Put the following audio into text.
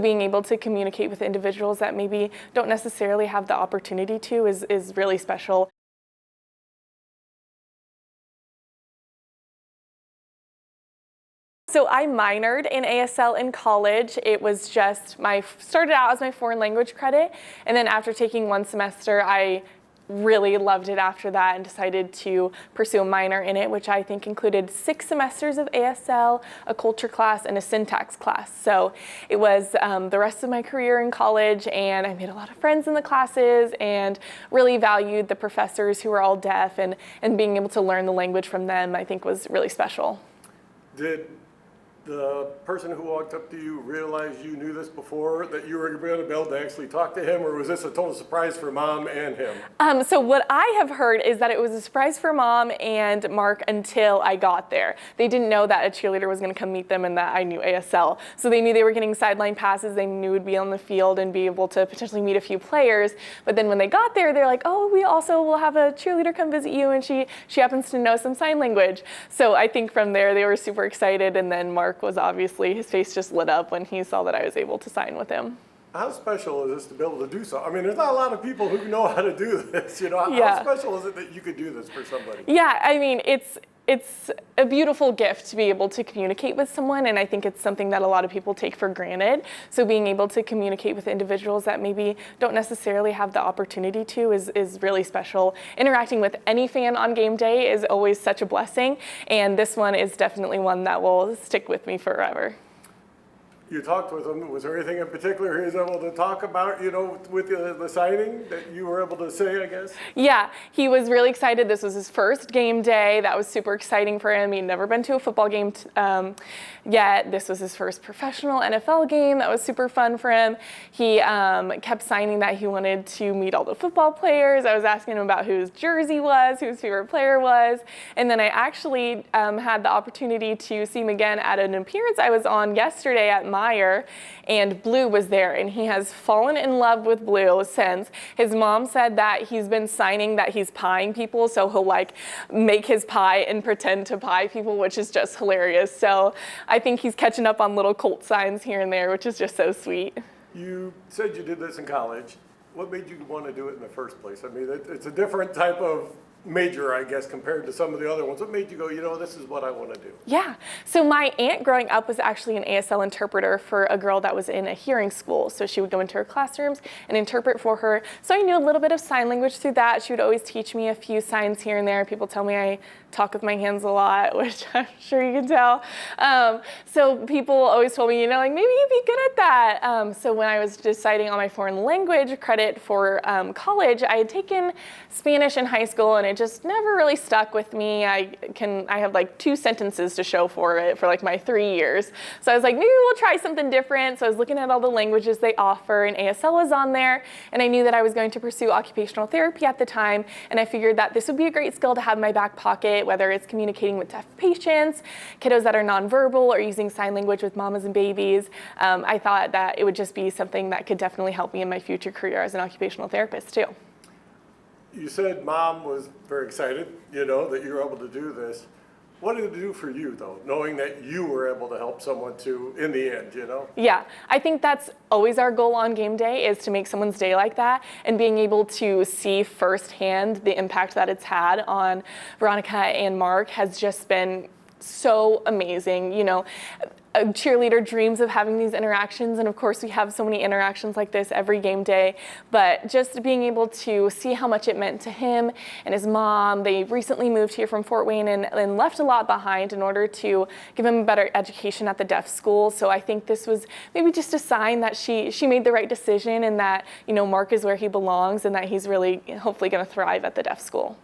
being able to communicate with individuals that maybe don't necessarily have the opportunity to is really special. So I minored in ASL in college. It was just started out as my foreign language credit, and then after taking one semester, I really loved it after that and decided to pursue a minor in it, which I think included 6 semesters of ASL, a culture class, and a syntax class. So it was the rest of my career in college, and I made a lot of friends in the classes and really valued the professors who were all deaf, and being able to learn the language from them I think was really special. Did the person who walked up to you realize you knew this before, that you were going to be able to actually talk to him, or was this a total surprise for Mom and him? So what I have heard is that it was a surprise for Mom and Mark until I got there. They didn't know that a cheerleader was going to come meet them and that I knew ASL. So they knew they were getting sideline passes, they knew would be on the field and be able to potentially meet a few players. But then when they got there, they're like, oh, we also will have a cheerleader come visit you, and she happens to know some sign language. So I think from there they were super excited, and then Mark was obviously, his face just lit up when he saw that I was able to sign with him. How special is this to be able to do so? I mean, there's not a lot of people who know how to do this, you know? Yeah. How special is it that you could do this for somebody? Yeah, I mean, it's a beautiful gift to be able to communicate with someone, and I think it's something that a lot of people take for granted. So being able to communicate with individuals that maybe don't necessarily have the opportunity to is really special. Interacting with any fan on game day is always such a blessing, and this one is definitely one that will stick with me forever. You talked with him. Was there anything in particular he was able to talk about, you know, with the signing that you were able to say, I guess? Yeah, he was really excited. This was his first game day. That was super exciting for him. He'd never been to a football game yet. This was his first professional NFL game. That was super fun for him. He kept signing that he wanted to meet all the football players. I was asking him about whose jersey was, who his favorite player was. And then I actually had the opportunity to see him again at an appearance I was on yesterday at Meyer, and Blue was there, and he has fallen in love with Blue since. His mom said that he's been signing that he's pieing people, so he'll like make his pie and pretend to pie people, which is just hilarious. So I think he's catching up on little Colt signs here and there, which is just so sweet. You said you did this in college. What made you want to do it in the first place? I mean, it's a different type of major, I guess, compared to some of the other ones. What made you go, you know, this is what I want to do? Yeah. So my aunt growing up was actually an ASL interpreter for a girl that was in a hearing school. So she would go into her classrooms and interpret for her. So I knew a little bit of sign language through that. She would always teach me a few signs here and there. People tell me I talk with my hands a lot, which I'm sure you can tell. So people always told me, you know, like maybe you'd be good at that. So when I was deciding on my foreign language credit for college, I had taken Spanish in high school, and it just never really stuck with me. I have like 2 sentences to show for it for like my 3 years. So I was like, maybe we'll try something different. So I was looking at all the languages they offer, and ASL was on there, and I knew that I was going to pursue occupational therapy at the time, and I figured that this would be a great skill to have in my back pocket, whether it's communicating with deaf patients, kiddos that are nonverbal, or using sign language with mamas and babies. I thought that it would just be something that could definitely help me in my future career as an occupational therapist too. You said Mom was very excited, you know, that you were able to do this. What did it do for you, though, knowing that you were able to help someone too in the end, you know? Yeah, I think that's always our goal on game day, is to make someone's day like that, and being able to see firsthand the impact that it's had on Veronica and Mark has just been so amazing. You know, a cheerleader dreams of having these interactions, and of course we have so many interactions like this every game day, but just being able to see how much it meant to him and his mom. They recently moved here from Fort Wayne and left a lot behind in order to give him a better education at the deaf school. So I think this was maybe just a sign that she made the right decision, and that, you know, Mark is where he belongs, and that he's really hopefully going to thrive at the deaf school.